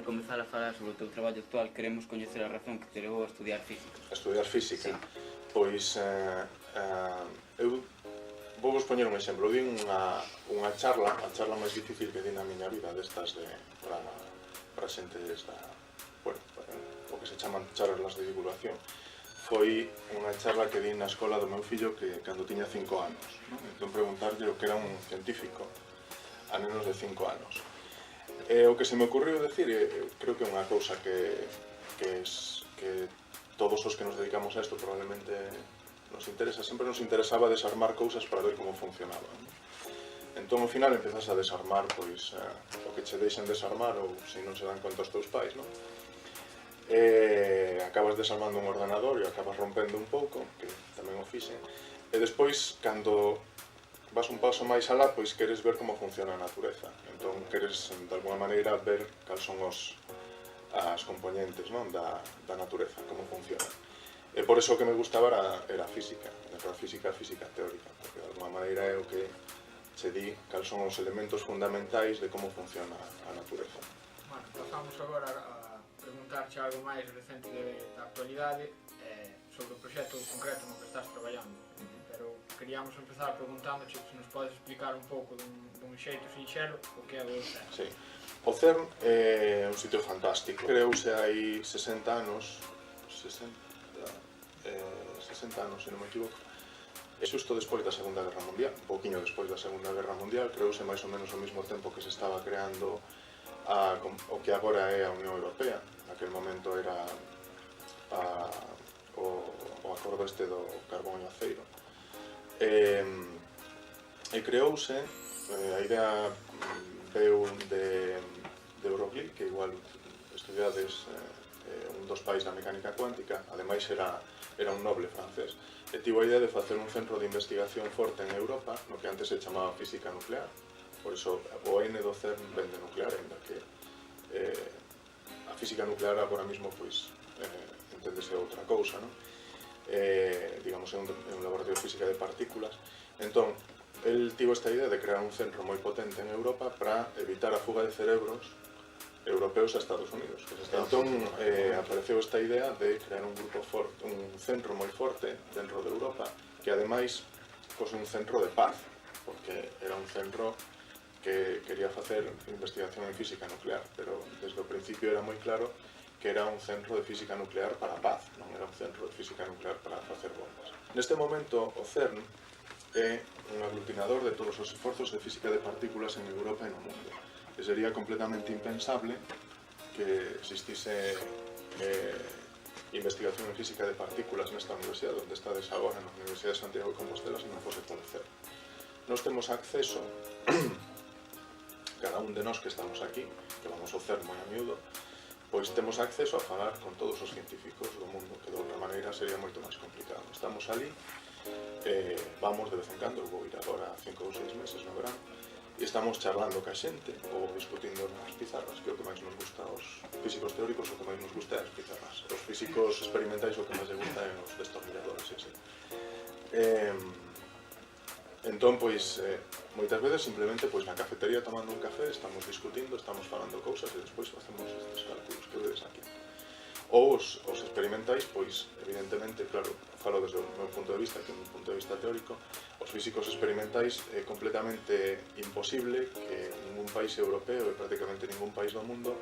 comezar a falar sobre o teu traballo actual, queremos coñecer a razón que te levou a estudiar física. A estudiar física? Sí. Pois, eu vou vos poñer un exemplo. Di unha charla, a charla máis difícil que di na miña vida, destas para xente bueno, o que se chaman charlas de divulgación. Foi unha charla que di na escola do meu fillo que cando tiña 5 anos. Entón preguntarlle o que era un científico a nenos de 5 anos. O que se me ocurriu decir, creo que é unha cousa que todos os que nos dedicamos a isto probablemente nos interesa, sempre nos interesaba desarmar cousas para ver como funcionaban. Entón, ao final, empezas a desarmar pois o que che deixen desarmar ou se non se dan conta os teus pais, non? Acabas desarmando un ordenador e acabas rompendo un pouco, que tamén o fixen, e despois, cando vas un paso máis alá, pois queres ver como funciona a natureza. Entón, queres, de alguma maneira, ver cal son as componentes da natureza, como funciona. E por eso o que me gustaba era a física, a física teórica, porque de alguma maneira é o que se di cal son os elementos fundamentais de como funciona a natureza. Bueno, pasamos agora a preguntarche algo máis recente da actualidade sobre o proxecto concreto no que estás traballando. Pero queríamos empezar preguntándoche se nos podes explicar un pouco dun xeito sinxelo o que é o CERN. Sí. O CERN é un sitio fantástico. Creouse hai 60 anos, se non me equivoco, e xusto despois da Segunda Guerra Mundial, un pouquiño despois da Segunda Guerra Mundial, creouse máis ou menos ao mesmo tempo que se estaba creando o que agora é a Unión Europea. Naquel momento era o acordo este do carbón e aceiro. E creouse, a idea veu de Broglie, que igual estudiades un dos pais da mecánica cuántica, ademais era un noble francés, e tivo a idea de facer un centro de investigación forte en Europa, no que antes se chamaba física nuclear. Por iso o N do CERN ven de nuclear, ainda que a física nuclear agora mesmo pois enténdese outra cousa, non? Digamos, é un laboratorio de física de partículas. Entón, el tivo esta idea de crear un centro moi potente en Europa para evitar a fuga de cerebros europeos a Estados Unidos. Entón, apareceu esta idea de crear un centro moi forte dentro de Europa, que ademais fose un centro de paz, porque era un centro que quería facer investigación en física nuclear, pero desde o principio era moi claro que era un centro de física nuclear para a paz, non era un centro de física nuclear para facer bombas. Neste momento, o CERN é un aglutinador de todos os esforzos de física de partículas en Europa e no mundo. E sería completamente impensable que existise investigación en física de partículas nesta universidade, onde estades agora, na Universidade de Santiago de Compostela, se non fose por CERN. Nós temos acceso, cada un de nós que estamos aquí, que vamos ao CERN moi a miúdo, pois temos acceso a falar con todos os científicos do mundo, que de outra maneira sería moito máis complicado. Estamos ali, vamos de vez en cando, vou ir agora 5 ou 6 meses no verano, e estamos charlando ca xente ou discutindo nas pizarras, que é o que máis nos gusta aos físicos teóricos, o que máis nos gusta é as pizarras. Os físicos experimentais o que máis les gusta é os destornilladores, e así. Entón, pois, moitas veces simplemente pois na cafetería tomando un café estamos discutindo, estamos falando cousas e despois facemos estes cálculos que vedes aquí. Ou os experimentais, pois, evidentemente, claro, falo desde o meu punto de vista, que é un punto de vista teórico, os físicos experimentais é completamente imposible que ningún país europeo e prácticamente ningún país do mundo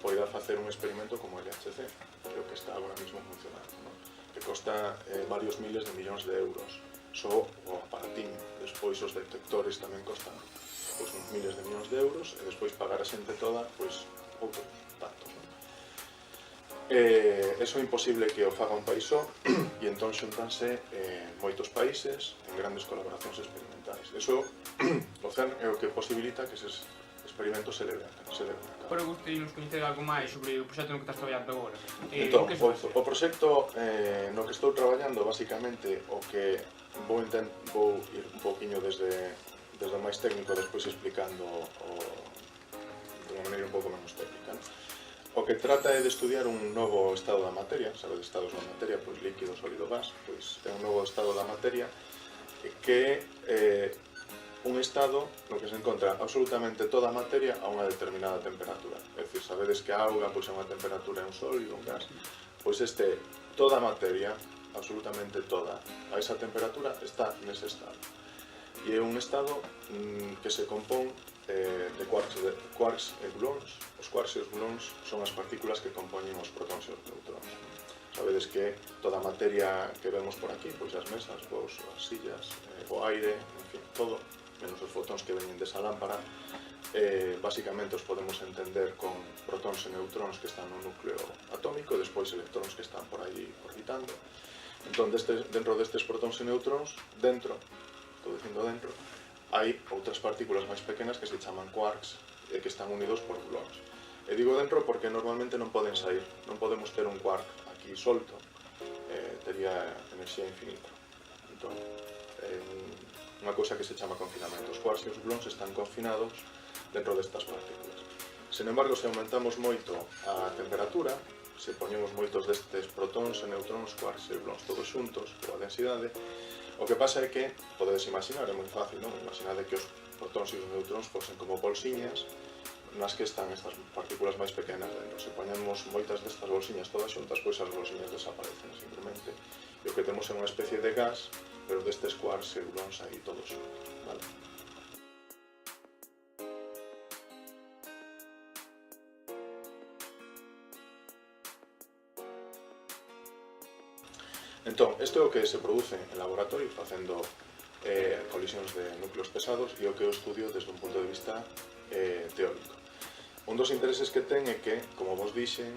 poida facer un experimento como o LHC, que é o que está agora mesmo funcionando, non? Que costa varios miles de millóns de euros, só o aparatín. Despois os detectores tamén costan pois, uns miles de millóns de euros, e despois pagar a xente toda, pois, outro tanto. Eso é imposible que o faga un país só, e entón xuntanse moitos países en grandes colaboracións experimentais. Eso, o CERN é o que posibilita que eses experimentos se celebren. Pero gustaríamos coñecer algo máis sobre o proxecto no que estás traballando agora. Entón, o proxecto no que estou traballando, basicamente, o que vou ir un pouquiño desde o máis técnico, despois explicando de unha maneira un pouco menos técnica. O que trata é de estudiar un novo estado da materia, sabe, de estados da materia, pois líquido, sólido, gas, pois é un novo estado da materia que un estado no que se encontra absolutamente toda a materia a unha determinada temperatura. É dicir, sabedes que a auga pois, é unha temperatura en un sólido, un gas, pois toda a materia, absolutamente toda, a esa temperatura está nese estado. E é un estado que se compón de quarks e gluóns. Os quarks e os gluóns son as partículas que compoñen os protóns e os neutróns. Sabedes que toda a materia que vemos por aquí, pois as mesas, as sillas, o aire, en fin, todo, menos os fotóns que veñen desa lámpara, basicamente os podemos entender con protóns e neutróns que están no núcleo atómico, e despois electróns que están por aí orbitando. Entón, dentro destes protóns e neutróns, estou dicindo dentro, hai outras partículas máis pequenas que se chaman quarks e que están unidos por gluóns. E digo dentro porque normalmente non poden sair, non podemos ter un quark aquí solto, tería enerxía infinita. Entón, unha cousa que se chama confinamento. Os quarks e os gluóns están confinados dentro destas partículas. Sen embargo, se aumentamos moito a temperatura, se poñemos moitos destes protóns e neutróns, quarks e gluóns todos xuntos, coa densidade, o que pasa é que, podedes imaginar, é moi fácil, non? Imaginade que os protóns e os neutróns fosen como bolsiñas nas que están estas partículas máis pequenas dentro. Se poñemos moitas destas bolsiñas todas xuntas, pois as bolsiñas desaparecen simplemente. E o que temos é unha especie de gas, pero destes quarks e gluóns aí todos xuntos, vale? Entón, isto é o que se produce en laboratorio facendo colisións de núcleos pesados e o que eu estudio desde un punto de vista teórico. Un dos intereses que ten é que, como vos dixen,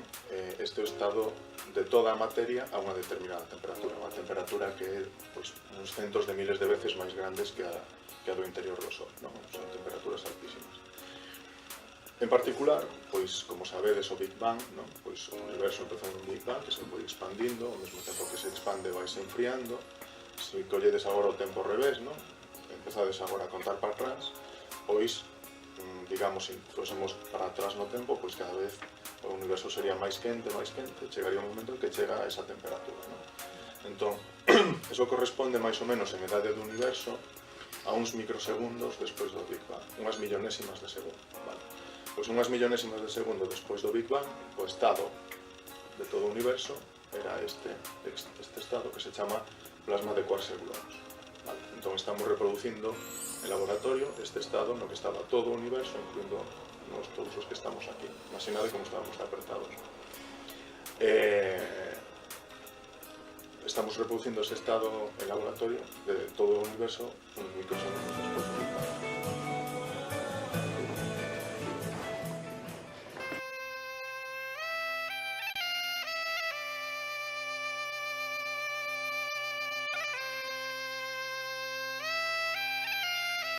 este é o estado de toda a materia a unha determinada temperatura, unha temperatura que é pois, uns centos de miles de veces máis grandes que a do interior do Sol, non? Son temperaturas altísimas. En particular, pois, como sabedes, o Big Bang, non? Pois, o universo empezou nun Big Bang que se foi expandindo, ao mesmo tempo que se expande vai se enfriando. Se colledes agora o tempo ao revés, non? Empezades agora a contar para atrás, pois, digamos, se fósemos para atrás no tempo, pois cada vez o universo sería máis quente, chegaría un momento en que chega a esa temperatura, non? Entón, eso corresponde máis ou menos en edade do universo a uns microsegundos despois do Big Bang, unhas millonésimas de segundo, vale? Pois unhas millonésimas de segundo despois do Big Bang, o estado de todo o universo era este estado que se chama plasma de quarks e gluóns. Vale? Entón estamos reproducindo en laboratorio este estado no que estaba todo o universo, incluindo todos os que estamos aquí. Imaginade como estábamos apretados. Estamos reproducindo ese estado en laboratorio de todo o universo un microsegundos despois do Big Bang.